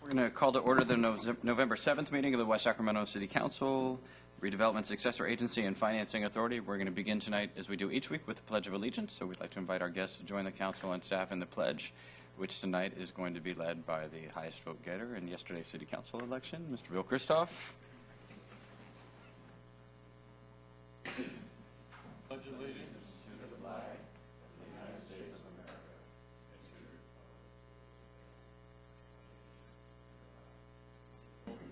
We're going to call to order the November 7th meeting of the West Sacramento City Council, Redevelopment Successor Agency and Financing Authority. We're going to begin tonight, as we do each week, with the Pledge of Allegiance. So we'd like to invite our guests to join the council and staff in the pledge, which tonight is going to be led by the highest vote getter in yesterday's City Council election, Mr. Bill Christoph. Pledge allegiance to the flag of the United States of America and to the republic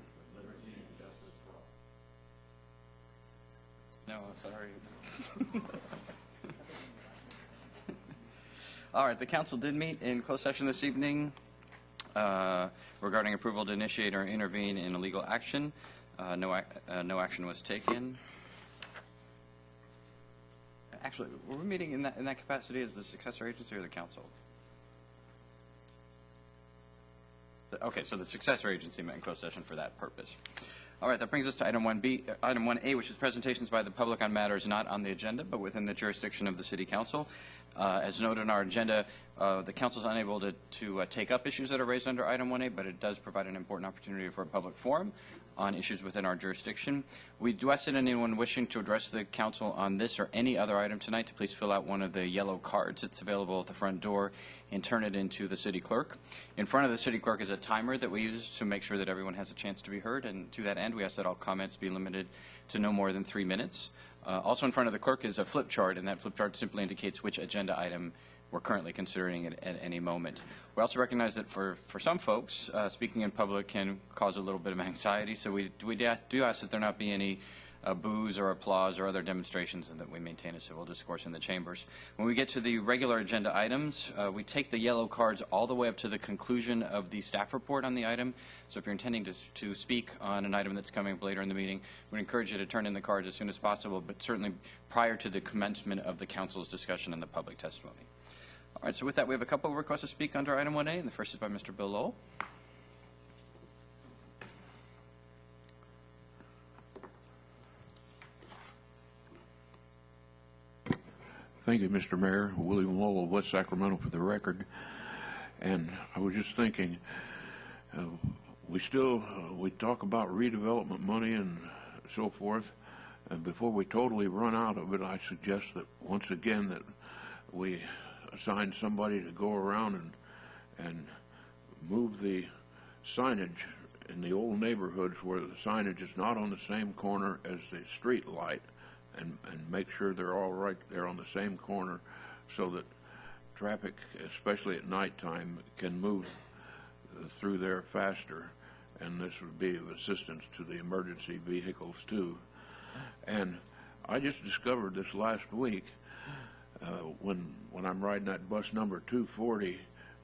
with liberty and justice for all. No, sorry. All right, the council did meet in closed session this evening regarding approval to initiate or intervene in a legal action. No action was taken. Actually, were we meeting in that capacity as the successor agency or the council? Okay, so the successor agency met in closed session for that purpose. All right, that brings us to item 1A, which is presentations by the public on matters not on the agenda, but within the jurisdiction of the City Council. As noted in our agenda, the council is unable to take up issues that are raised under item 1A, but it does provide an important opportunity for a public forum on issues within our jurisdiction. We do ask that anyone wishing to address the council on this or any other item tonight to please fill out one of the yellow cards that's available at the front door and turn it into the city clerk. In front of the city clerk is a timer that we use to make sure that everyone has a chance to be heard, and to that end we ask that all comments be limited to no more than 3 minutes. Also in front of the clerk is a flip chart, and that flip chart simply indicates which agenda item we're currently considering at any moment. We also recognize that for some folks, speaking in public can cause a little bit of anxiety, so we do ask that there not be any boos or applause or other demonstrations, and that we maintain a civil discourse in the chambers. When we get to the regular agenda items, we take the yellow cards all the way up to the conclusion of the staff report on the item. So if you're intending to speak on an item that's coming up later in the meeting, we encourage you to turn in the cards as soon as possible, but certainly prior to the commencement of the council's discussion and the public testimony. All right, so with that, we have a couple of requests to speak under item 1A, and the first is by Mr. Bill Lowell. Thank you, Mr. Mayor. William Lowell of West Sacramento for the record. And I was just thinking, we talk about redevelopment money and so forth, and before we totally run out of it, I suggest that once again that we assign somebody to go around and move the signage in the old neighborhoods where the signage is not on the same corner as the street light, and make sure they're all right there on the same corner so that traffic, especially at nighttime, can move through there faster. And this would be of assistance to the emergency vehicles too. And I just discovered this last week when I'm riding that bus number 240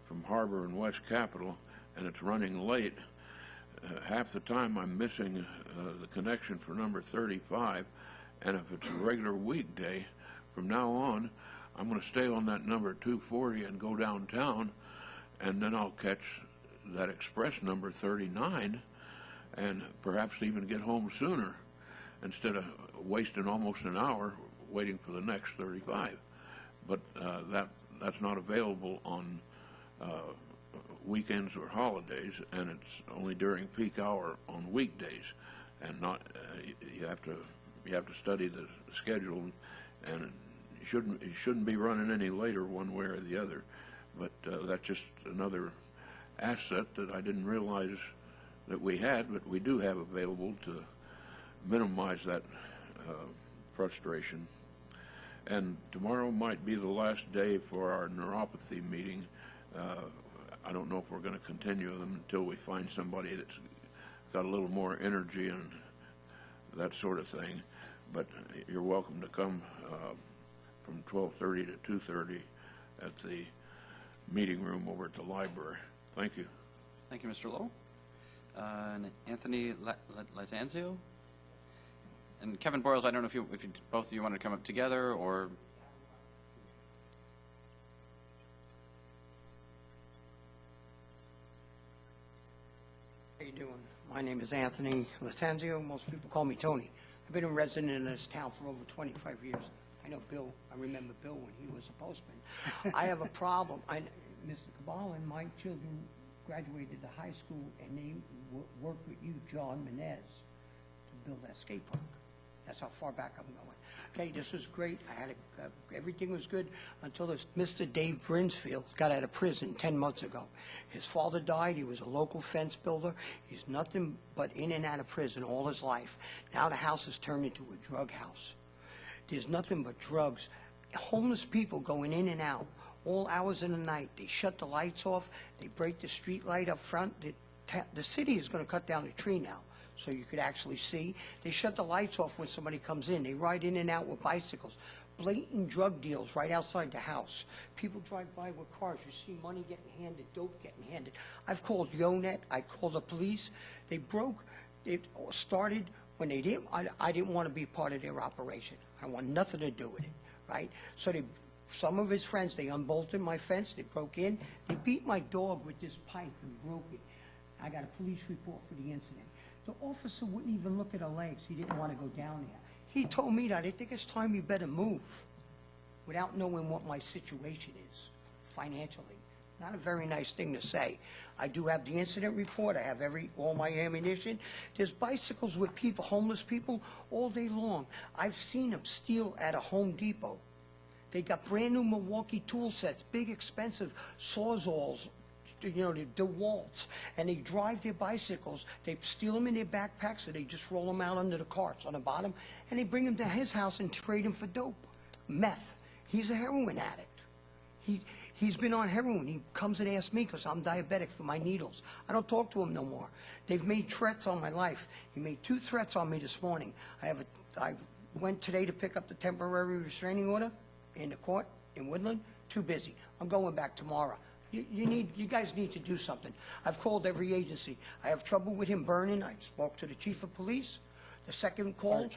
from Harbor and West Capitol, and it's running late. Half the time I'm missing the connection for number 35. And if it's a regular weekday, from now on, I'm going to stay on that number 240 and go downtown, and then I'll catch that express number 39 and perhaps even get home sooner instead of wasting almost an hour waiting for the next 35. But that's not available on weekends or holidays, and it's only during peak hour on weekdays, and not you have to study the schedule, and it shouldn't be running any later one way or the other. But that's just another asset that I didn't realize that we had, but we do have available to minimize that frustration. And tomorrow might be the last day for our neuropathy meeting. I don't know if we're going to continue them until we find somebody that's got a little more energy and that sort of thing. But you're welcome to come from 12:30 to 2:30 at the meeting room over at the library. Thank you. Thank you, Mr. Lowell. And Anthony Latanzio? And Kevin Boyles, I don't know if you both of you want to come up together or... How you doing? My name is Anthony Latanzio. Most people call me Tony. I've been a resident in this town for over 25 years. I know Bill. I remember Bill when he was a postman. I have a problem. Mr. Cabal and my children graduated the high school, and they worked with you, John Menez, to build that skate park. That's how far back I'm going. Okay, this was great. I had everything was good until this Mr. Dave Brinsfield got out of prison 10 months ago. His father died. He was a local fence builder. He's nothing but in and out of prison all his life. Now the house has turned into a drug house. There's nothing but drugs. Homeless people going in and out all hours of the night. They shut the lights off. They break the street light up front. The city is going to cut down the tree now, so you could actually see. They shut the lights off when somebody comes in. They ride in and out with bicycles. Blatant drug deals right outside the house. People drive by with cars. You see money getting handed, dope getting handed. I've called Yonet. I called the police. They broke. It started when they didn't. I didn't want to be part of their operation. I want nothing to do with it, right? So some of his friends, they unbolted my fence. They broke in. They beat my dog with this pipe and broke it. I got a police report for the incident. The officer wouldn't even look at her legs. He didn't want to go down there. He told me that I think it's time you better move without knowing what my situation is financially. Not a very nice thing to say. I do have the incident report. I have all my ammunition. There's bicycles with people, homeless people, all day long. I've seen them steal at a Home Depot. They got brand new Milwaukee tool sets, big expensive Sawzalls, you know, the DeWalt's, and they drive their bicycles. They steal them in their backpacks, so they just roll them out under the carts on the bottom, and they bring them to his house and trade them for dope, meth. He's a heroin addict. He's been on heroin. He comes and asks me because I'm diabetic for my needles. I don't talk to him no more. They've made threats on my life. He made 2 threats on me this morning. I went today to pick up the temporary restraining order in the court in Woodland. Too busy. I'm going back tomorrow. You guys need to do something. I've called every agency. I have trouble with him burning. I spoke to the chief of police. The second call.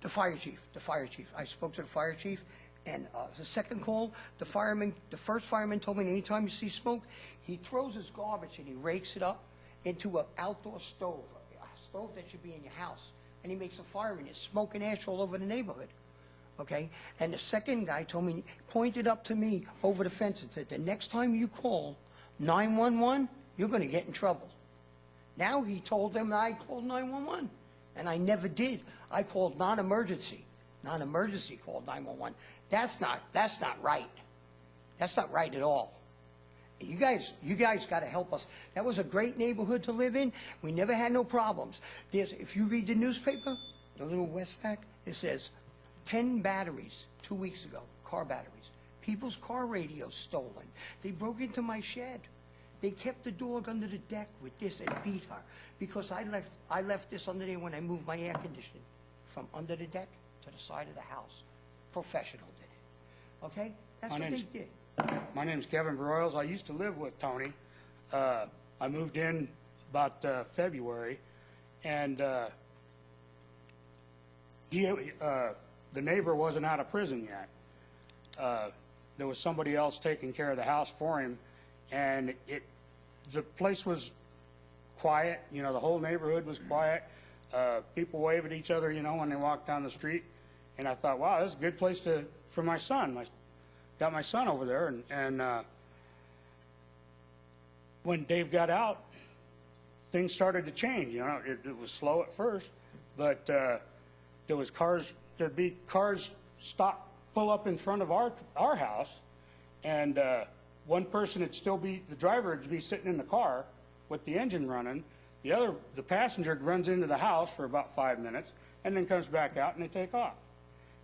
The fire chief. I spoke to the fire chief. And the second call, the first fireman told me anytime you see smoke, he throws his garbage and he rakes it up into an outdoor stove, a stove that should be in your house. And he makes a fire and it's smoke and ash all over the neighborhood. Okay? And the second guy told me, pointed up to me over the fence and said, the next time you call 911, you're going to get in trouble. Now he told them that I called 911. And I never did. I called non-emergency. Non-emergency called 911. That's not right. That's not right at all. You guys got to help us. That was a great neighborhood to live in. We never had no problems. If you read the newspaper, the little Westack, it says 10 batteries 2 weeks ago, car batteries. People's car radios stolen. They broke into my shed. They kept the dog under the deck with this and beat her because I left this under there when I moved my air conditioning from under the deck to the side of the house. Professional did it. Okay? That's what they did. My name's Kevin Broyles. I used to live with Tony. I moved in about February, and the neighbor wasn't out of prison yet. There was somebody else taking care of the house for him, and the place was quiet. You know, the whole neighborhood was quiet. People wave at each other, you know, when they walk down the street. And I thought, wow, this is a good place for my son. I got my son over there, and when Dave got out, things started to change. You know, it was slow at first, but there'd be cars pull up in front of our house, and one person the driver would be sitting in the car with the engine running. The passenger runs into the house for about 5 minutes and then comes back out and they take off.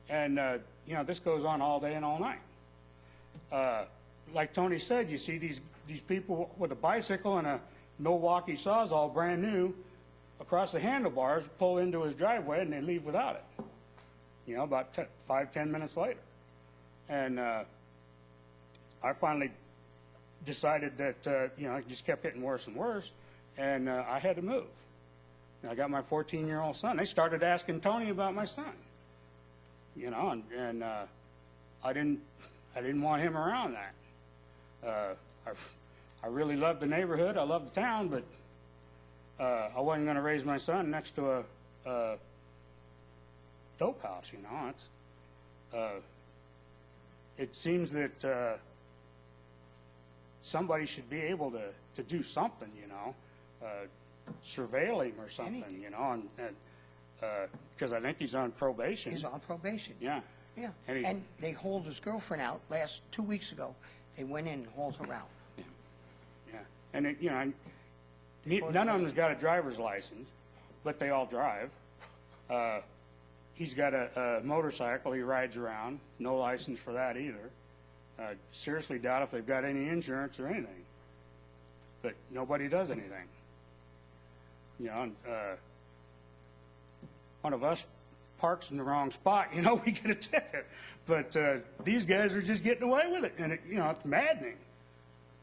And, you know, this goes on all day and all night. Like Tony said, you see these people with a bicycle and a Milwaukee Sawzall brand new across the handlebars pull into his driveway and they leave without it. You know, about 5-10 minutes later. And I finally decided that, you know, it just kept getting worse and worse. And I had to move. And I got my 14-year-old son. They started asking Tony about my son, you know, and I didn't want him around that. I really loved the neighborhood. I loved the town, but I wasn't going to raise my son next to a dope house, you know. It seems that somebody should be able to do something, you know, surveil him or something, Anything. you know, and because I think he's on probation. He's on probation. Yeah. Yeah, And he- and they hauled his girlfriend out 2 weeks ago. They went in and hauled her out. Yeah, and it, you know, none of them's got a driver's license, but they all drive. He's got a motorcycle he rides around, no license for that either. Seriously doubt if they've got any insurance or anything. But nobody does anything. You know, and, one of us parks in the wrong spot, you know, we get a ticket. But these guys are just getting away with it, and it, you know, it's maddening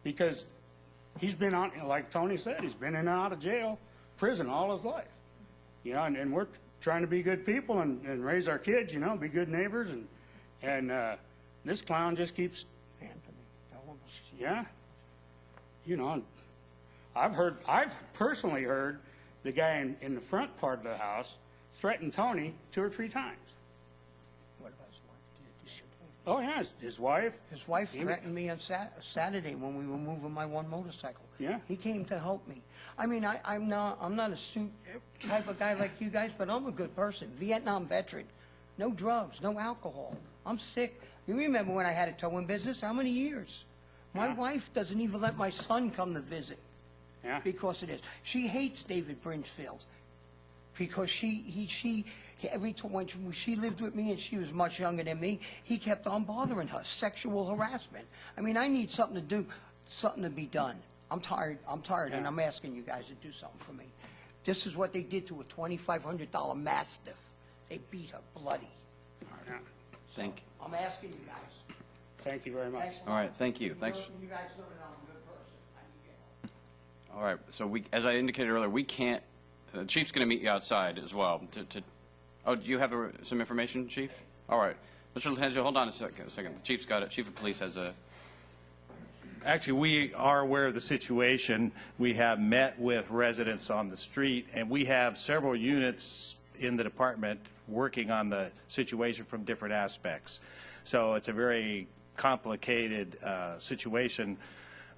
because he's been on, like Tony said, he's been in and out of jail, prison all his life. You know, and we're trying to be good people and raise our kids, you know, be good neighbors, and this clown just keeps, Anthony, tell him. yeah, you know, I've personally heard the guy in the front part of the house threaten Tony 2 or 3 times. What about his wife? Oh, yeah, his wife. His wife Amy- threatened me on Saturday when we were moving my one motorcycle. Yeah. He came to help me. I mean, I'm not a suit type of guy like you guys, but I'm a good person. Vietnam veteran. No drugs, no alcohol. I'm sick. You remember when I had a towing business? How many years? My Yeah. wife doesn't even let my son come to visit Yeah. because of this. She hates David Bridgefield because when she lived with me and she was much younger than me, he kept on bothering her, sexual harassment. I mean, I need something to do, something to be done. I'm tired, and Yeah. I'm asking you guys to do something for me. This is what they did to a $2,500 Mastiff. They beat her bloody. Yeah. I'm asking you guys. Thank you very much. Thanks a All lot. right, thank you. Thanks. You guys know that I'm a good person. I need your help. All right, so as I indicated earlier, we can't, the chief's going to meet you outside as well. Oh, do you have some information, Chief? All right. Mr. Latanzio, hold on a second. The Chief's got it. Chief of Police has a... Actually, we are aware of the situation. We have met with residents on the street, and we have several units in the department working on the situation from different aspects. So it's a very complicated situation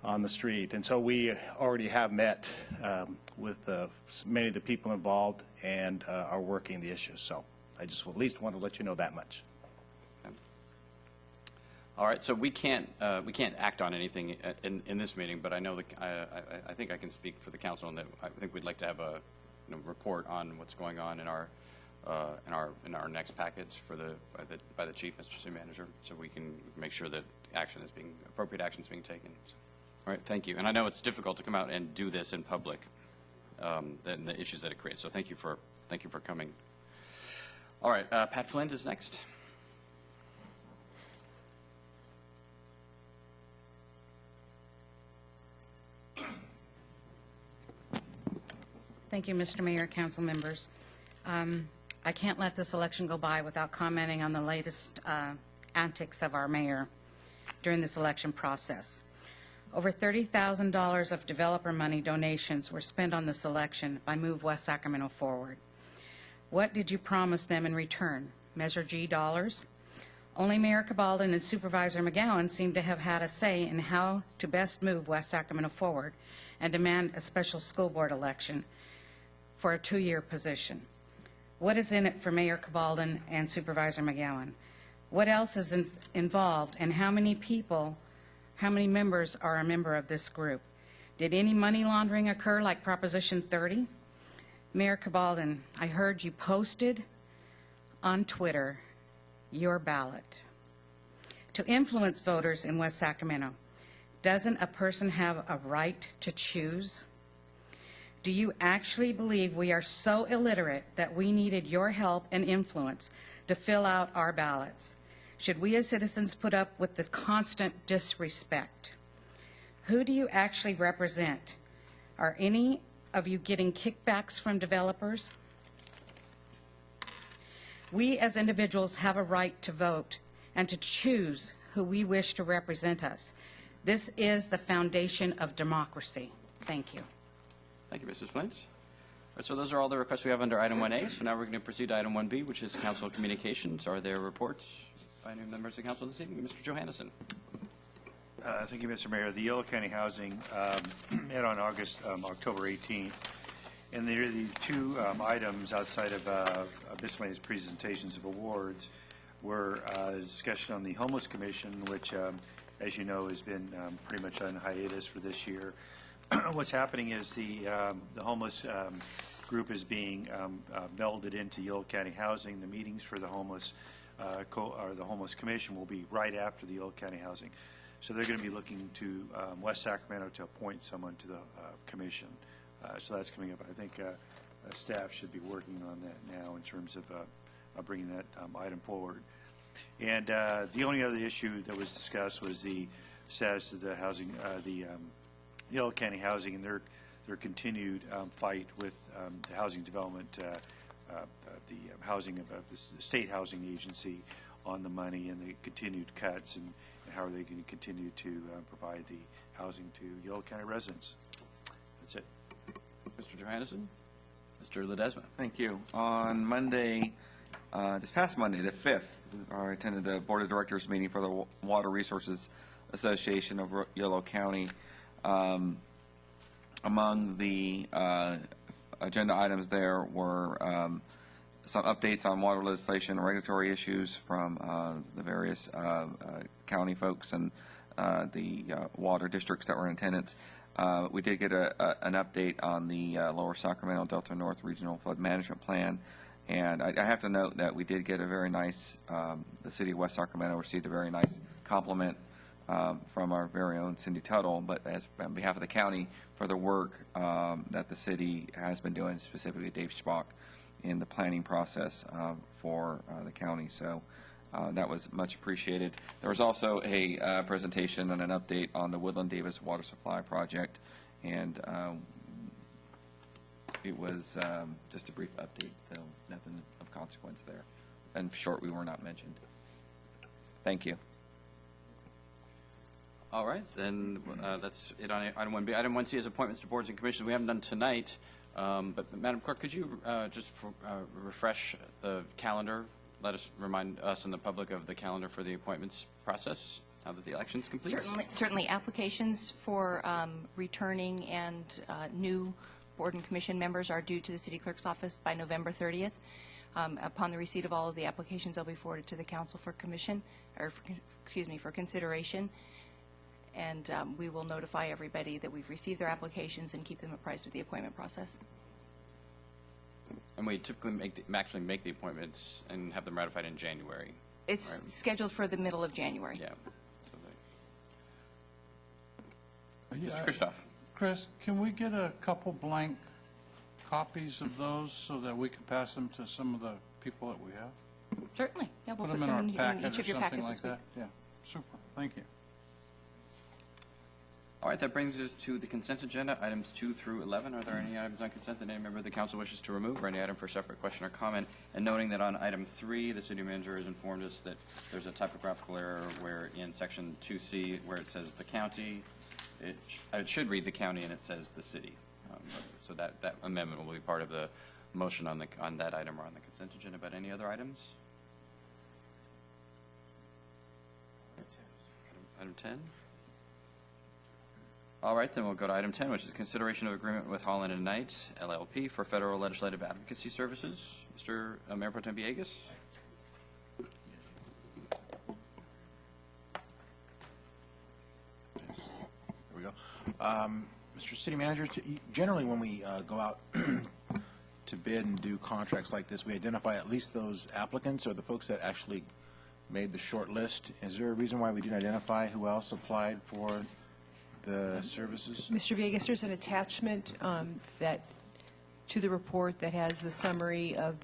on the street. And so we already have met with many of the people involved and are working the issues. So I just at least want to let you know that much. All right, so we can't act on anything in this meeting, but I know I think I can speak for the council, and that I think we'd like to have a report on what's going on in our next packets by the chief, Mr. City Manager, so we can make sure that appropriate action is being taken. All right, thank you. And I know it's difficult to come out and do this in public, and the issues that it creates. So thank you for coming. All right, Pat Flint is next. Thank you, Mr. Mayor, council members. I can't let this election go by without commenting on the latest antics of our mayor during this election process. Over $30,000 of developer money donations were spent on this election by Move West Sacramento Forward. What did you promise them in return? Measure G dollars? Only Mayor Cabaldon and Supervisor McGowan seem to have had a say in how to best move West Sacramento forward and demand a special school board election for a 2-year position. What is in it for Mayor Cabaldon and Supervisor McGowan? What else is involved, and how many members are a member of this group? Did any money laundering occur like Proposition 30? Mayor Cabaldon, I heard you posted on Twitter your ballot. To influence voters in West Sacramento, doesn't a person have a right to choose? Do you actually believe we are so illiterate that we needed your help and influence to fill out our ballots? Should we as citizens put up with the constant disrespect? Who do you actually represent? Are any of you getting kickbacks from developers? We as individuals have a right to vote and to choose who we wish to represent us. This is the foundation of democracy. Thank you. Thank you, Mrs. Flint. All right, so those are all the requests we have under item 1A. So now we're going to proceed to item 1B, which is council communications. Are there reports by any members of the council this evening? Mr. Johannesson. Thank you, Mr. Mayor. The Yolo County Housing met on October 18th, and there are the two items outside of miscellaneous presentations of awards were discussion on the Homeless Commission, which, as you know, has been pretty much on hiatus for this year. What's happening is the homeless group is being melded into Yolo County Housing. The meetings for the homeless the Homeless Commission will be right after the Yolo County Housing. So they're going to be looking to West Sacramento to appoint someone to the commission. So that's coming up. I think staff should be working on that now in terms of bringing that item forward. And the only other issue that was discussed was the status of the housing, the Yolo County Housing, and their continued fight with the housing development, the housing of the state housing agency on the money and the continued cuts, and how are they going to continue to provide the housing to Yolo County residents. That's it. Mr. Johannesson? Mr. Ledesma? Thank you. On Monday, this past Monday, the 5th, I attended the Board of Directors meeting for the Water Resources Association of Yolo County. Among the agenda items there were some updates on water legislation and regulatory issues from the various county folks and the water districts that were in attendance. We did get an update on the Lower Sacramento Delta North Regional Flood Management Plan, and I have to note that we did get a very nice, the city of West Sacramento received a very nice compliment from our very own Cindy Tuttle, but as on behalf of the county for the work that the city has been doing, specifically Dave Schbach, in the planning process for the county. So that was much appreciated. There was also a presentation and an update on the Woodland Davis Water Supply Project, and it was just a brief update, so nothing of consequence there. In short, we were not mentioned. Thank you. All right, then that's it on item 1B. Item 1C is appointments to boards and commissions. We haven't done tonight, but Madam Clerk, could you just refresh the calendar? Let us remind us and the public of the calendar for the appointments process now that the election's complete. Certainly. Applications for returning and new board and commission members are due to the city clerk's office by November 30th. Upon the receipt of all of the applications, they'll be forwarded to the council for commission, or for consideration. And we will notify everybody that we've received their applications and keep them apprised of the appointment process. And we typically actually make the appointments and have them ratified in January. It's right? scheduled for the middle of January. Yeah. So Mr. Christoph. Chris, can we get a couple blank copies of those so that we can pass them to some of the people that we have? Certainly. Yeah, we'll Put put them in some our in packet each or of your something packets like this week. that? Yeah, super. Thank you. All right, that brings us to the consent agenda, items 2 through 11. Are there any items on consent that any member of the council wishes to remove, or any item for separate question or comment? And noting that on item 3, the city manager has informed us that there's a typographical error where in section 2C, where it says the county, it should read the county and it says the city. So that amendment will be part of the motion on that item or on the consent agenda. But any other items? Item 10? All right, then we'll go to item 10, which is consideration of agreement with Holland & Knight, LLP, for federal legislative advocacy services. Mr. Mayor Pro Tem Villegas. There we go. Mr. City Manager, generally when we go out to bid and do contracts like this, we identify at least those applicants or the folks that actually made the short list. Is there a reason why we didn't identify who else applied for the services? Mr. Villegas, there's an attachment that to the report that has the summary of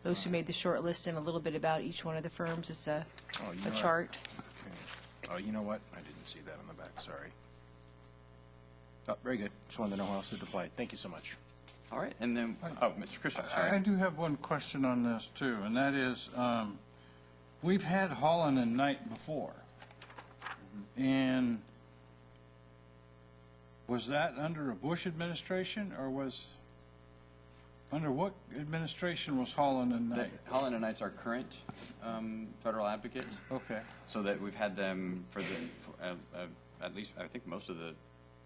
those who made the short list and a little bit about each one of the firms. It's a chart. Okay. Oh, you know what? I didn't see that on the back. Sorry. Oh, very good. Just wanted to know who else had applied. Thank you so much. All right, and then, Mr. Christoph, sorry. I do have one question on this, too, and that is, we've had Holland & Knight before, and was that under a Bush administration, or was... Under what administration was Holland and Knight? Holland and Knight's our current federal advocate, Okay. so that we've had them for at least, I think, most of the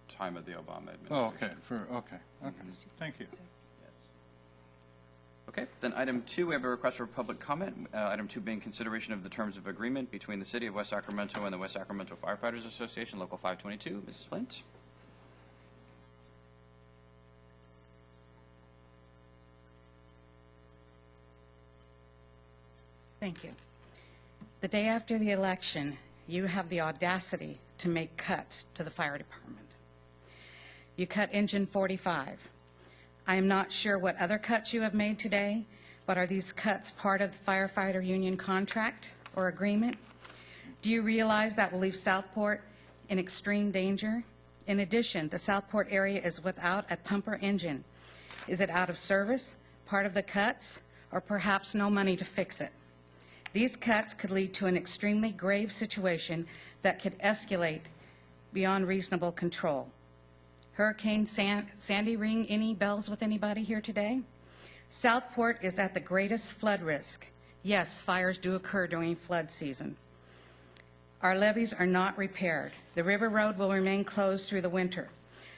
time of the Obama administration. Oh, okay, okay. Thank you. Yes. Okay, then item 2, we have a request for public comment. Item 2 being consideration of the terms of agreement between the City of West Sacramento and the West Sacramento Firefighters Association, Local 522. Mrs. Flint? Thank you. The day after the election, you have the audacity to make cuts to the fire department. You cut Engine 45. I am not sure what other cuts you have made today, but are these cuts part of the firefighter union contract or agreement? Do you realize that will leave Southport in extreme danger? In addition, the Southport area is without a pumper engine. Is it out of service, part of the cuts, or perhaps no money to fix it? These cuts could lead to an extremely grave situation that could escalate beyond reasonable control. Hurricane Sandy ring any bells with anybody here today? Southport is at the greatest flood risk. Yes, fires do occur during flood season. Our levees are not repaired. The river road will remain closed through the winter.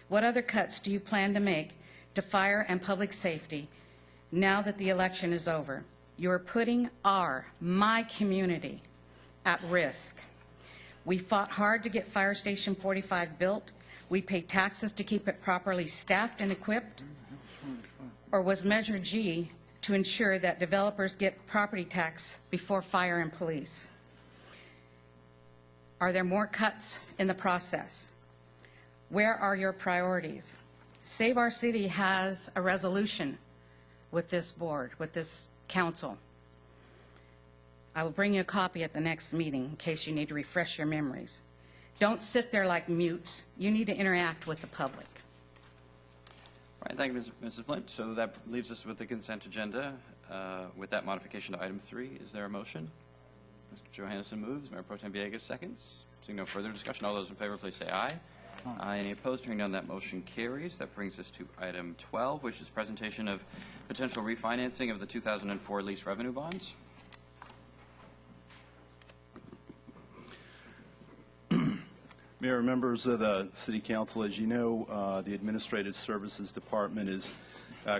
What other cuts do you plan to make to fire and public safety now that the election is over? You're putting my community at risk. We fought hard to get Fire Station 45 built. We pay taxes to keep it properly staffed and equipped. Or was Measure G to ensure that developers get property tax before fire and police? Are there more cuts in the process? Where are your priorities? Save Our City has a resolution with this board, with this council. I will bring you a copy at the next meeting in case you need to refresh your memories. Don't sit there like mutes. You need to interact with the public. All right, thank you, Mrs. Flint. So that leaves us with the consent agenda. With that modification to item 3, is there a motion? Mr. Johannesson moves. Mayor Pro Tem Villegas seconds. Seeing no further discussion, all those in favor, please say aye. Aye. Any opposed? Hearing none, that motion carries. That brings us to item 12, which is presentation of potential refinancing of the 2004 lease revenue bonds. Mayor, members of the City Council, as you know, the Administrative Services Department is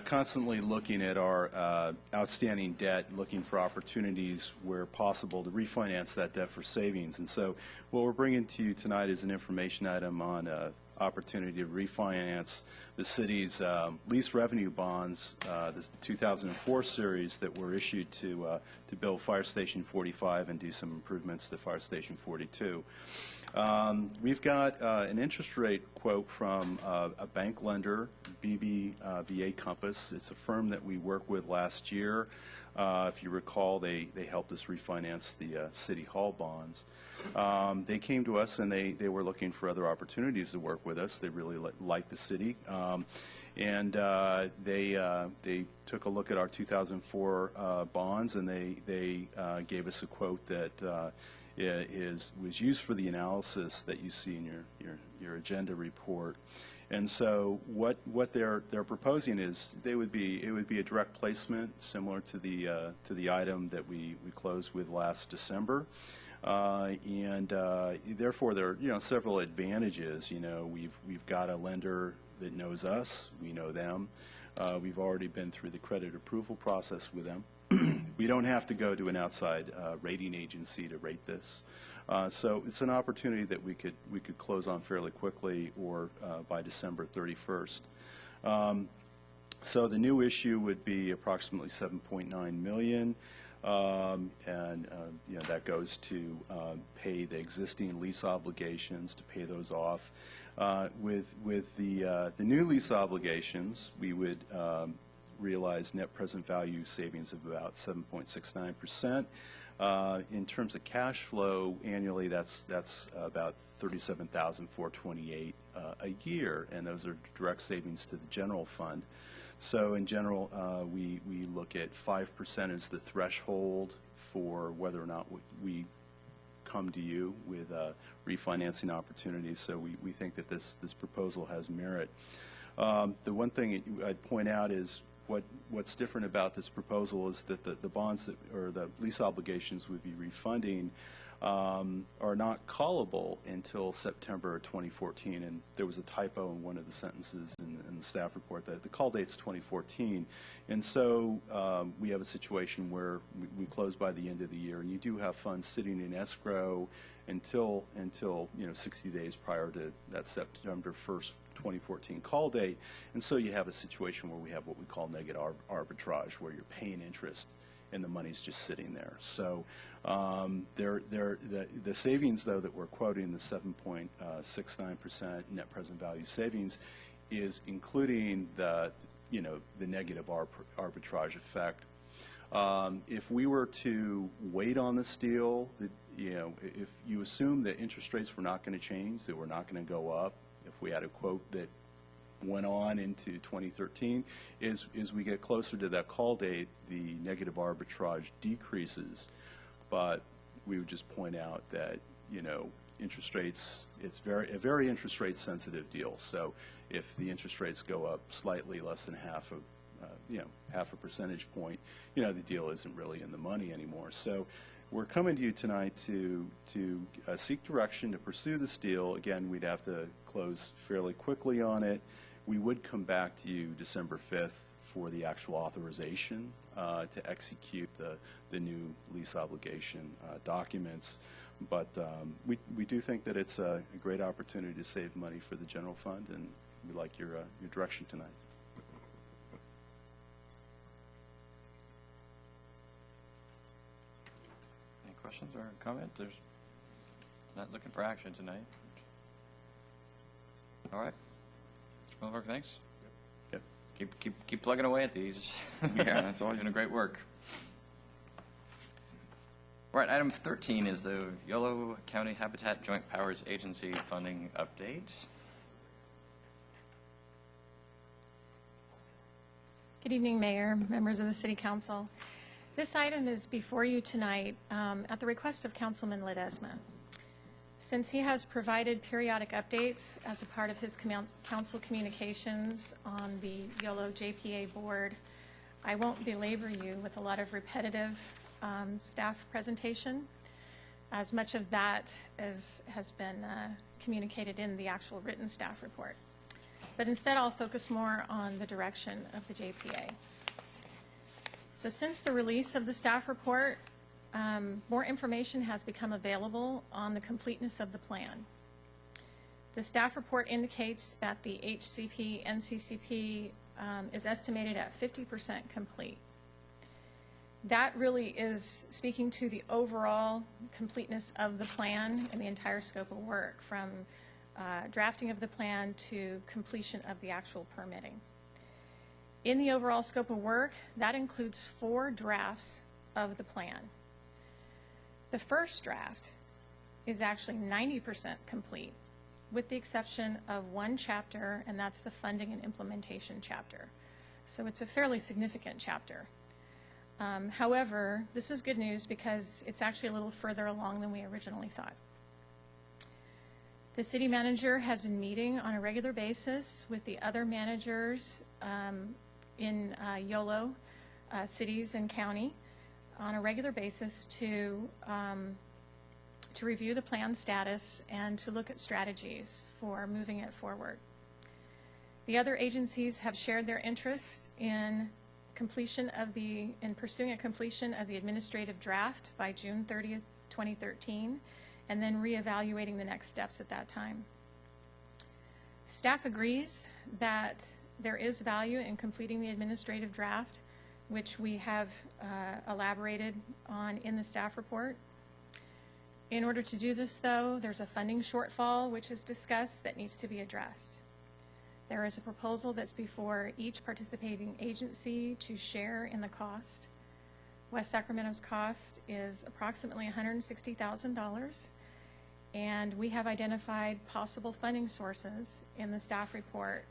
constantly looking at our outstanding debt, looking for opportunities where possible to refinance that debt for savings. And so what we're bringing to you tonight is an information item on opportunity to refinance the city's lease revenue bonds, this 2004 series that were issued to build Fire Station 45 and do some improvements to Fire Station 42. We've got an interest rate quote from a bank lender, BBVA Compass. It's a firm that we worked with last year. If you recall, they helped us refinance the City Hall bonds. They came to us and they were looking for other opportunities to work with us. They really liked the city. And they took a look at our 2004 bonds, and they gave us a quote that was used for the analysis that you see in your agenda report. And so what they're proposing is it would be a direct placement similar to the item that we closed with last December. And therefore there are several advantages. We've got a lender that knows us, we know them. We've already been through the credit approval process with them. We don't have to go to an outside rating agency to rate this. So it's an opportunity that we could close on fairly quickly or by December 31st. So the new issue would be approximately $7.9 million. And that goes to pay the existing lease obligations, to pay those off. With the new lease obligations, we would realize net present value savings of about 7.69%. In terms of cash flow annually, that's about $37,428 a year, and those are direct savings to the general fund. So in general, we look at 5% as the threshold for whether or not we come to you with refinancing opportunities. So we think that this proposal has merit. The one thing I'd point out is what's different about this proposal is that the bonds that, or the lease obligations we'd be refunding are not callable until September 2014. And there was a typo in one of the sentences in the staff report that the call date's 2014. And so we have a situation where we close by the end of the year, and you do have funds sitting in escrow until 60 days prior to that September 1st, 2014 call date. And so you have a situation where we have what we call negative arbitrage, where you're paying interest and the money's just sitting there. So the savings, though, that we're quoting, the 7.69% net present value savings, is including the negative arbitrage effect. If we were to wait on this deal, if you assume that interest rates were not going to change, that we're not going to go up, if we had a quote that went on into 2013, as we get closer to that call date, the negative arbitrage decreases. But we would just point out that, interest rates, it's a very interest rate sensitive deal. So if the interest rates go up slightly less than half a percentage point, the deal isn't really in the money anymore. So we're coming to you tonight to seek direction to pursue this deal. Again, we'd have to close fairly quickly on it. We would come back to you December 5th for the actual authorization to execute the new lease obligation documents. But we do think that it's a great opportunity to save money for the general fund, and we'd like your direction tonight. Any questions or comments? There's not looking for action tonight. All right. Mr. Milberg, thanks. Yep. Keep plugging away at these. Yeah, that's all. You're doing great work. All right, item 13 is the Yolo County Habitat Joint Powers Agency funding update. Good evening, Mayor, members of the City Council. This item is before you tonight at the request of Councilman Ledesma. Since he has provided periodic updates as a part of his council communications on the YOLO JPA board, I won't belabor you with a lot of repetitive staff presentation, as much of that has been communicated in the actual written staff report. But instead, I'll focus more on the direction of the JPA. So since the release of the staff report, more information has become available on the completeness of the plan. The staff report indicates that the HCP NCCP is estimated at 50% complete. That really is speaking to the overall completeness of the plan and the entire scope of work, from drafting of the plan to completion of the actual permitting. In the overall scope of work, that includes 4 drafts of the plan. The first draft is actually 90% complete, with the exception of 1 chapter, and that's the funding and implementation chapter. So it's a fairly significant chapter. However, this is good news because it's actually a little further along than we originally thought. The city manager has been meeting on a regular basis with the other managers in YOLO cities and county on a regular basis to review the plan status and to look at strategies for moving it forward. The other agencies have shared their interest in pursuing a completion of the administrative draft by June 30th, 2013, and then reevaluating the next steps at that time. Staff agrees that there is value in completing the administrative draft, which we have elaborated on in the staff report. In order to do this, though, there's a funding shortfall which is discussed that needs to be addressed. There is a proposal that's before each participating agency to share in the cost. West Sacramento's cost is approximately $160,000, and we have identified possible funding sources in the staff report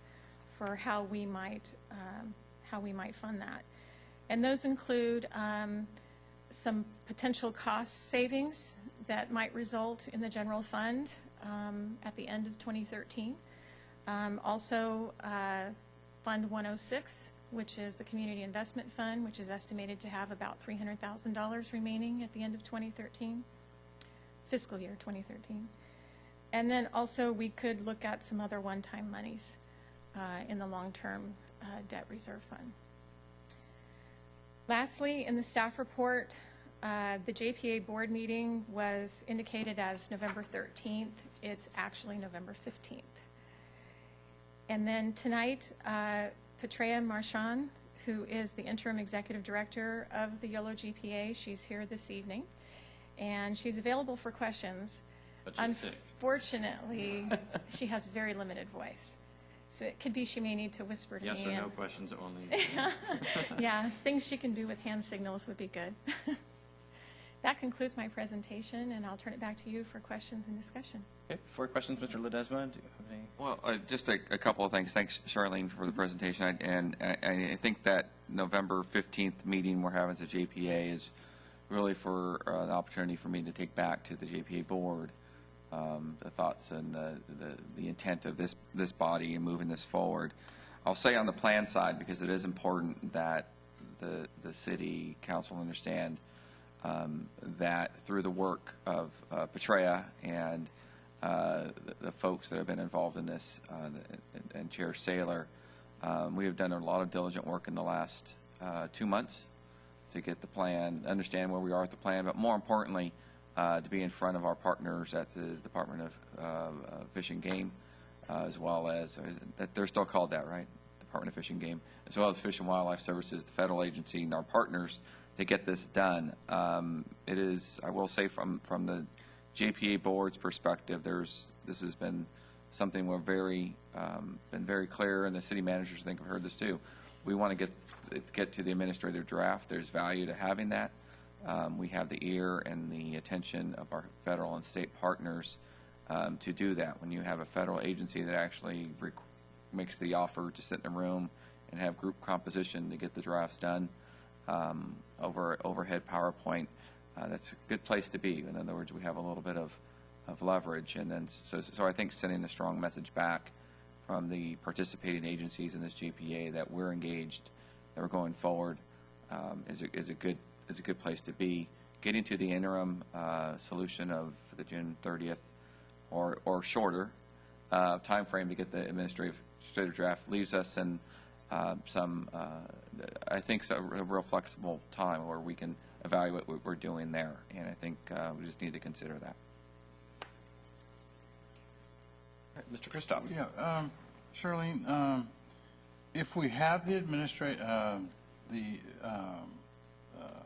for how we might fund that. And those include some potential cost savings that might result in the general fund at the end of 2013. Also, Fund 106, which is the Community Investment Fund, which is estimated to have about $300,000 remaining at the end of 2013, fiscal year 2013. And then also we could look at some other one-time monies in the long-term debt reserve fund. Lastly, in the staff report, the JPA board meeting was indicated as November 13th. It's actually November 15th. And then tonight, Petrea Marchand, who is the interim executive director of the YOLO GPA, she's here this evening, and she's available for questions. But she's sick. Unfortunately, she has very limited voice. So it could be she may need to whisper to Yes me. or no and- questions only. Yeah, things she can do with hand signals would be good. That concludes my presentation, and I'll turn it back to you for questions and discussion. Okay, before questions, Mr. Ledesma, do you have any? Well, just a couple of things. Thanks, Charlene, for the presentation. I think that November 15th meeting we're having as a JPA is really for an opportunity for me to take back to the JPA board the thoughts and the intent of this body and moving this forward. I'll say on the plan side, because it is important that the city council understand that through the work of Petrea and the folks that have been involved in this, and Chair Saylor, we have done a lot of diligent work in the last 2 months to get the plan, understand where we are with the plan, but more importantly, to be in front of our partners at the Department of Fish and Game, as well as, they're still called that, right? Department of Fish and Game, as well as Fish and Wildlife Services, the federal agency, and our partners to get this done. It is, I will say, from the JPA board's perspective, this has been something we're been very clear, and the city managers, I think, have heard this too. We want to get to the administrative draft. There's value to having that. We have the ear and the attention of our federal and state partners to do that. When you have a federal agency that actually makes the offer to sit in a room and have group composition to get the drafts done over overhead PowerPoint, that's a good place to be. In other words, we have a little bit of leverage, and then so I think sending a strong message back from the participating agencies in this GPA that we're engaged, that we're going forward, is a good place to be. Getting to the interim solution of the June 30th or shorter time frame to get the administrative draft leaves us in some, I think, a real flexible time where we can evaluate what we're doing there, and I think we just need to consider that. Mr. Kristoff. Yeah, Charlene, if we have the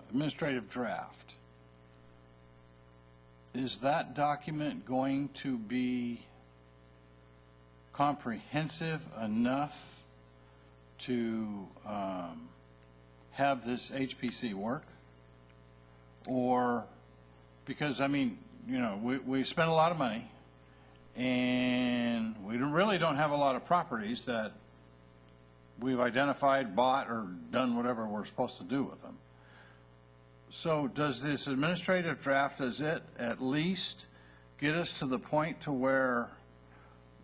administrative draft, is that document going to be comprehensive enough to have this HPC work? Or, because, I mean, you know, we spent a lot of money, and we really don't have a lot of properties that we've identified, bought, or done whatever we're supposed to do with them. So does this administrative draft, does it at least get us to the point to where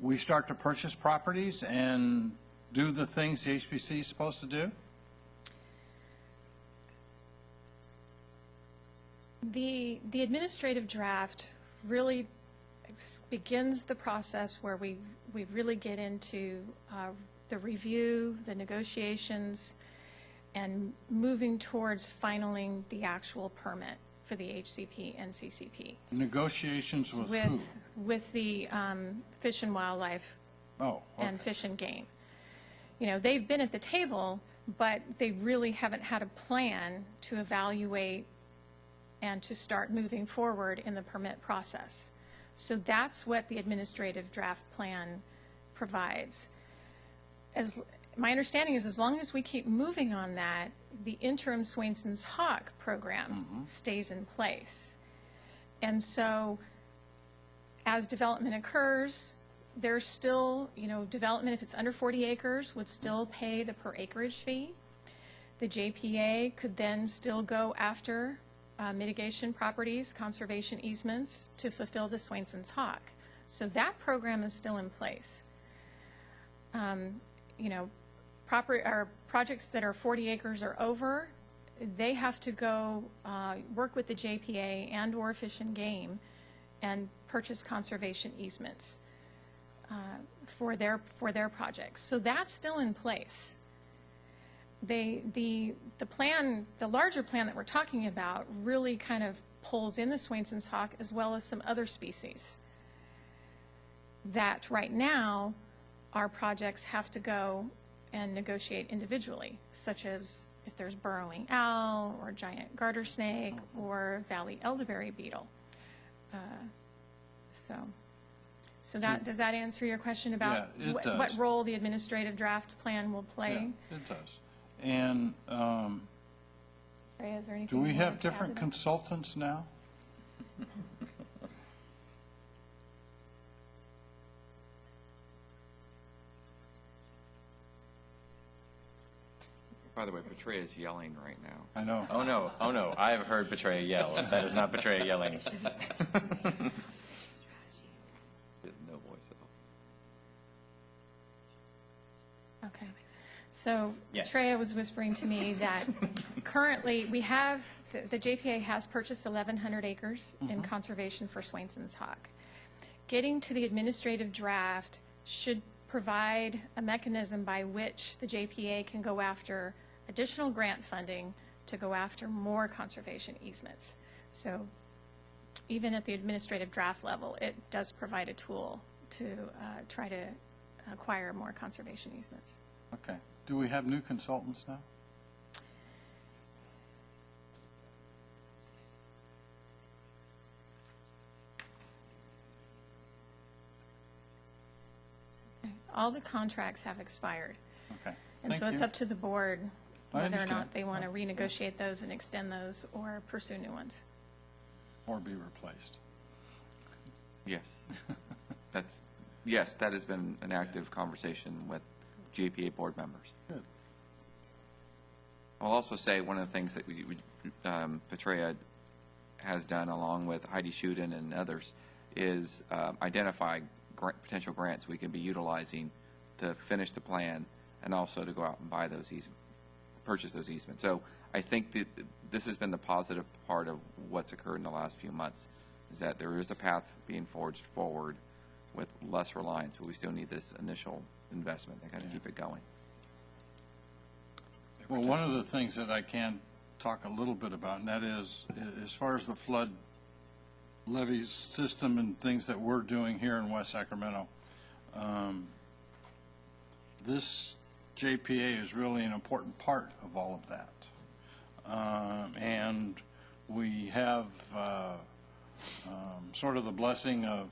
we start to purchase properties and do the things the HPC is supposed to do? The administrative draft really begins the process where we really get into the review, the negotiations, and moving towards finaling the actual permit for the HCP and CCP. Negotiations with who? With the Fish and Wildlife Oh, okay. and Fish and Game. You know, they've been at the table, but they really haven't had a plan to evaluate and to start moving forward in the permit process. So that's what the administrative draft plan provides. My understanding is as long as we keep moving on that, the interim Swainson's Hawk program stays in place. And so as development occurs, there's still, you know, development, if it's under 40 acres, would still pay the per acreage fee. The JPA could then still go after mitigation properties, conservation easements to fulfill the Swainson's Hawk. So that program is still in place. You know, projects that are 40 acres or over, they have to go work with the JPA and/or Fish and Game and purchase conservation easements for their projects. So that's still in place. The plan, the larger plan that we're talking about, really kind of pulls in the Swainson's hawk as well as some other species that right now our projects have to go and negotiate individually, such as if there's burrowing owl or giant garter snake or valley elderberry beetle. So that, does that answer your question about Yeah, it does. what role the administrative draft plan will play? Yeah, it does. And Ray, is there anything do we you have wanted to add different to that? consultants now? By the way, Petrea is yelling right now. I know. Oh, no. Oh, no. I have heard Petrea yell. That is not Petrea yelling. She has no voice at all. Okay. So Yes. Treya was whispering to me that currently we have, the JPA has purchased 1,100 acres in conservation for Swainson's hawk. Getting to the administrative draft should provide a mechanism by which the JPA can go after additional grant funding to go after more conservation easements. So even at the administrative draft level, it does provide a tool to try to acquire more conservation easements. Okay. Do we have new consultants now? All the contracts have expired. Okay. And Thank so it's you. up to the board I whether or understand. not they want to renegotiate those and extend those or pursue new ones. Or be replaced. Yes. Yes, that has been an active conversation with JPA board members. Good. I'll also say one of the things that Petrea has done, along with Heidi Schuden and others, is identify potential grants we can be utilizing to finish the plan and also to go out and buy those purchase those easements. So I think that this has been the positive part of what's occurred in the last few months, is that there is a path being forged forward with less reliance, but we still need this initial investment to kind of keep it going. Well, one of the things that I can talk a little bit about, and that is, as far as the flood levee system and things that we're doing here in West Sacramento, this JPA is really an important part of all of that. And we have sort of the blessing of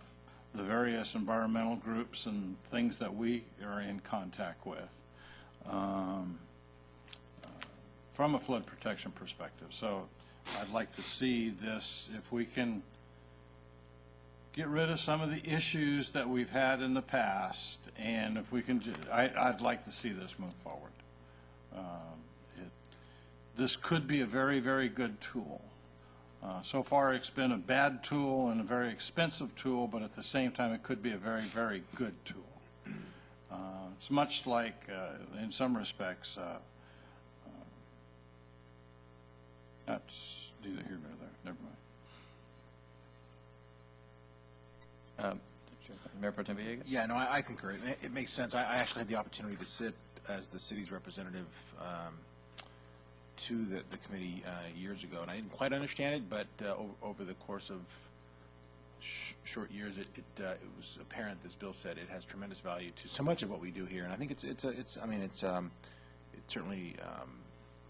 the various environmental groups and things that we are in contact with from a flood protection perspective. So I'd like to see this, if we can get rid of some of the issues that we've had in the past, and if we can, I'd like to see this move forward. This could be a very, very good tool. So far, it's been a bad tool and a very expensive tool, but at the same time, it could be a very, very good tool. It's much like, in some respects, that's neither here nor there. Never mind. Mayor Pro Tem Villegas? Yeah, no, I concur. It makes sense. I actually had the opportunity to sit as the city's representative to the committee years ago, and I didn't quite understand it, but over the course of short years, it was apparent, as Bill said, it has tremendous value to so much of what we do here, and I think it certainly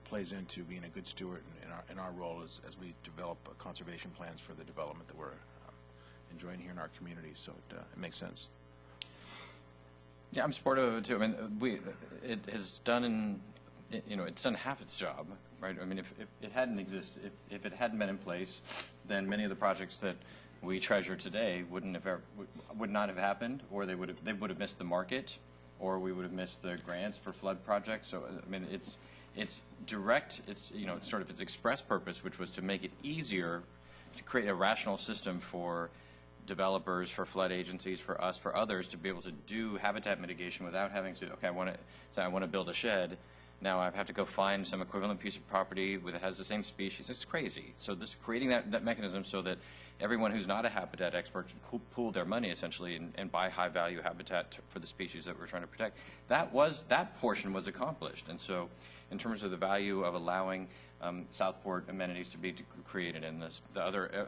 plays into being a good steward in our role as we develop conservation plans for the development that we're enjoying here in our community. So it makes sense. Yeah, I'm supportive of it too. I mean, it has done, it's done half its job, right? I mean, if it hadn't existed, if it hadn't been in place, then many of the projects that we treasure today would not have happened, or they would have missed the market, or we would have missed the grants for flood projects. So I mean, it's direct. It's it's sort of its express purpose, which was to make it easier to create a rational system for developers, for flood agencies, for us, for others to be able to do habitat mitigation without having to, okay, I want to build a shed. Now I have to go find some equivalent piece of property that has the same species. It's crazy. So this creating that mechanism so that everyone who's not a habitat expert can pool their money essentially and buy high value habitat for the species that we're trying to protect. That portion was accomplished. And so in terms of the value of allowing Southport amenities to be created and the other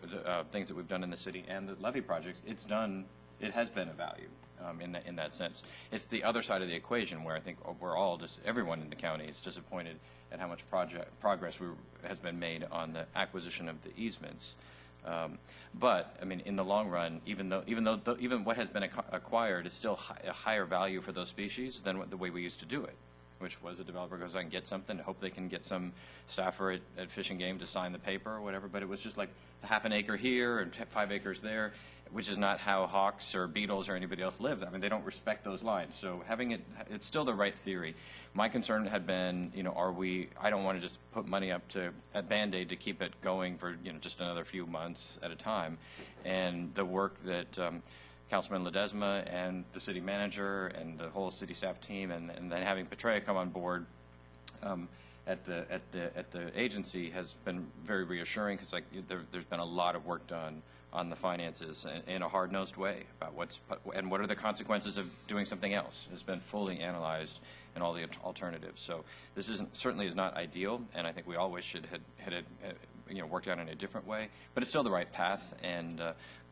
things that we've done in the city and the levee projects, it has been a value. In that sense. It's the other side of the equation where I think everyone in the county is disappointed at how much progress has been made on the acquisition of the easements. But I mean, in the long run, even what has been acquired is still a higher value for those species than the way we used to do it, which was a developer goes out and gets something, hope they can get some staffer at Fish and Game to sign the paper or whatever. But it was just like half an acre here and 5 acres there, which is not how hawks or beetles or anybody else lives. I mean, they don't respect those lines. So having it's still the right theory. My concern had been, I don't want to just put money up to a Band-Aid to keep it going for, just another few months at a time. And the work that Councilman Ledesma and the city manager and the whole city staff team and then having Petrea come on board at the agency has been very reassuring because there's been a lot of work done on the finances in a hard-nosed way about what are the consequences of doing something else. It's been fully analyzed in all the alternatives. So this certainly is not ideal, and I think we always should had worked out in a different way. But it's still the right path, and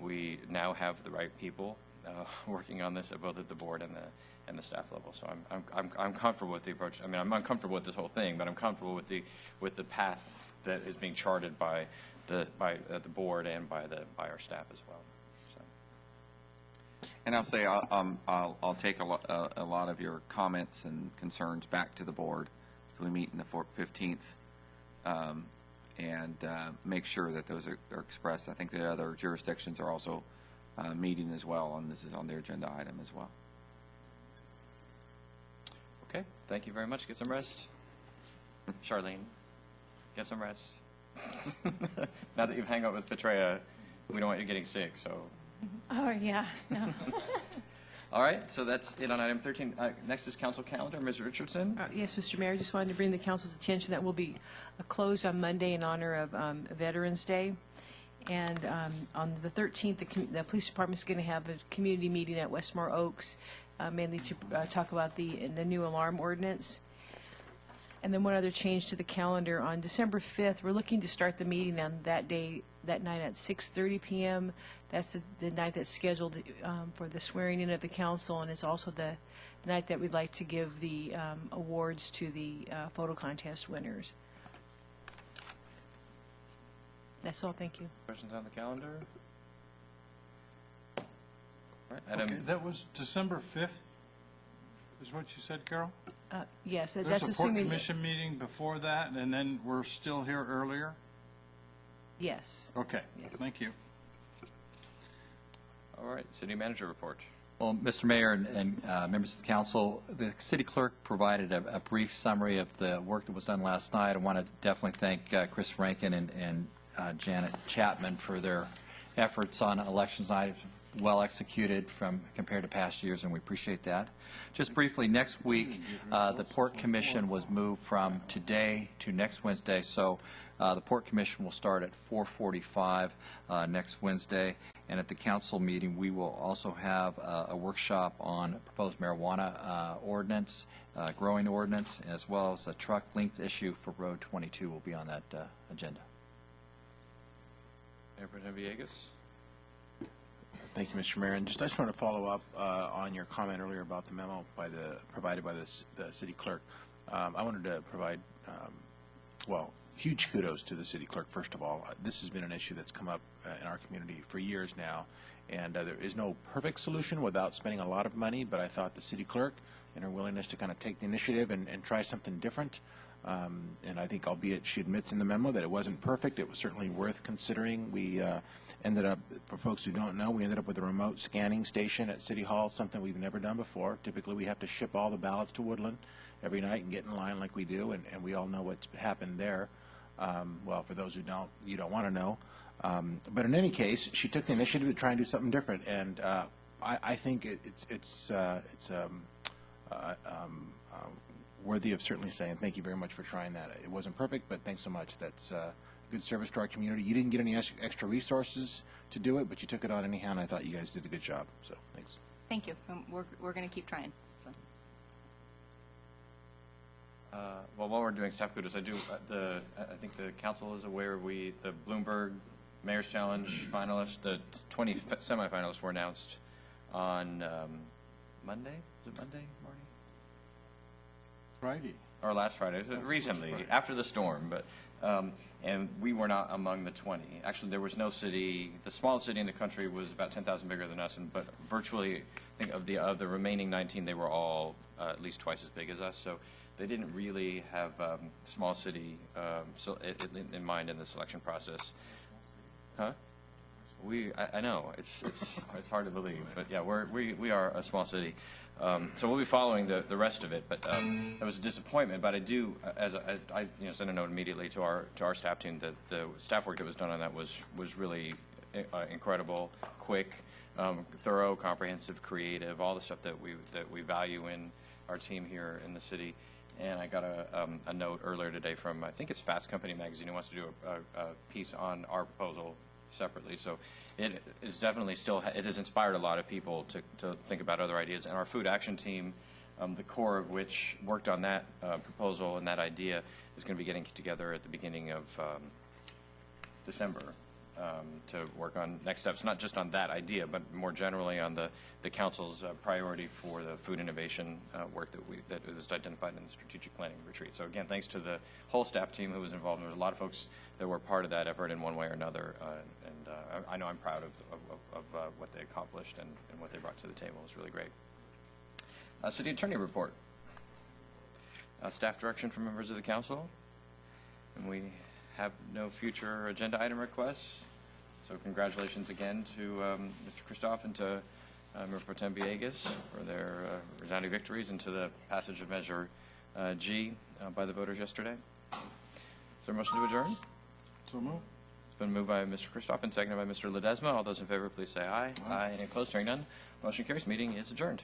we now have the right people working on this both at the board and the staff level. So I'm comfortable with the approach. I mean, I'm uncomfortable with this whole thing, but I'm comfortable with the path that is being charted by the board and by our staff as well. So. And I'll say I'll take a lot of your comments and concerns back to the board as we meet in the 15th, and make sure that those are expressed. I think the other jurisdictions are also meeting as well, and this is on their agenda item as well. Okay, thank you very much. Get some rest. Charlene, get some rest. Now that you've hung out with Petrea, we don't want you getting sick, so. Oh, yeah, no. All right, so that's it on item 13. Next is council calendar. Ms. Richardson? Yes, Mr. Mayor, I just wanted to bring the council's attention that will be closed on Monday in honor of Veterans Day. And on the 13th, the police department is going to have a community meeting at Westmore Oaks, mainly to talk about the new alarm ordinance. And then one other change to the calendar. On December 5th, we're looking to start the meeting on that night at 6:30 p.m. That's the night that's scheduled for the swearing in of the council, and it's also the night that we'd like to give the awards to the photo contest winners. That's all. Thank you. Questions on the calendar? All right, Okay, that was December 5th, is what you said, Carol? Yes, that's There's a Port assuming. Commission meeting before that, and then we're still here earlier? Yes. Okay, Yes. thank you. All right, city manager report. Well, Mr. Mayor and members of the council, the city clerk provided a brief summary of the work that was done last night. I want to definitely thank Chris Rankin and Janet Chapman for their efforts on elections night. Well executed compared to past years, and we appreciate that. Just briefly, next week, the Port Commission was moved from today to next Wednesday, so the Port Commission will start at 4:45 next Wednesday, and at the council meeting, we will also have a workshop on proposed marijuana ordinance, growing ordinance, as well as a truck length issue for Road 22 will be on that agenda. Mayor Pro Tem Villegas? Thank you, Mr. Mayor. And I just want to follow up on your comment earlier about the memo provided by the city clerk. I wanted to provide, huge kudos to the city clerk, first of all. This has been an issue that's come up in our community for years now, and there is no perfect solution without spending a lot of money, but I thought the city clerk, in her willingness to kind of take the initiative and try something different, and I think, albeit she admits in the memo that it wasn't perfect, it was certainly worth considering. We ended up, for folks who don't know, we ended up with a remote scanning station at City Hall, something we've never done before. Typically, we have to ship all the ballots to Woodland every night and get in line like we do, and we all know what's happened there. Well, for those who don't, you don't want to know. But in any case, she took the initiative to try and do something different, and I think it's worthy of certainly saying thank you very much for trying that. It wasn't perfect, but thanks so much. That's good service to our community. You didn't get any extra resources to do it, but you took it on anyhow, and I thought you guys did a good job. So thanks. Thank you. We're going to keep trying. Well, while we're doing staff kudos, I think the council is aware the Bloomberg Mayor's Challenge finalists, the 20 semifinalists were announced on Monday. Was it Monday morning? Friday. Or last Friday, recently, after the storm, but and we were not among the 20. Actually, there was no city. The smallest city in the country was about 10,000 bigger than us, but virtually, I think of the remaining 19, they were all at least twice as big as us. So they didn't really have small city in mind in the selection process. Huh? I know it's hard to believe, but yeah, we are a small city. So we'll be following the rest of it, but it was a disappointment. But I do, I sent a note immediately to our staff team that the staff work that was done on that was really incredible, quick, thorough, comprehensive, creative, all the stuff that we value in our team here in the city. And I got a note earlier today from, I think it's Fast Company magazine, who wants to do a piece on our proposal separately. So it is definitely it has inspired a lot of people to think about other ideas. And our food action team, the core of which worked on that proposal and that idea, is going to be getting together at the beginning of December to work on next steps, not just on that idea, but more generally on the council's priority for the food innovation work that was identified in the strategic planning retreat. So again, thanks to the whole staff team who was involved. There were a lot of folks that were part of that effort in one way or another, and I know I'm proud of what they accomplished and what they brought to the table. It was really great. City Attorney report. Staff direction from members of the council, and we have no future agenda item requests. So congratulations again to Mr. Christoph and to Mayor Pro Tem Villegas for their resounding victories and to the passage of Measure G by the voters yesterday. Is there a motion to adjourn? So moved. It's been moved by Mr. Christoph and seconded by Mr. Ledesma. All those in favor, please say aye. Aye. Any opposed? Hearing none. Motion carries. Meeting is adjourned.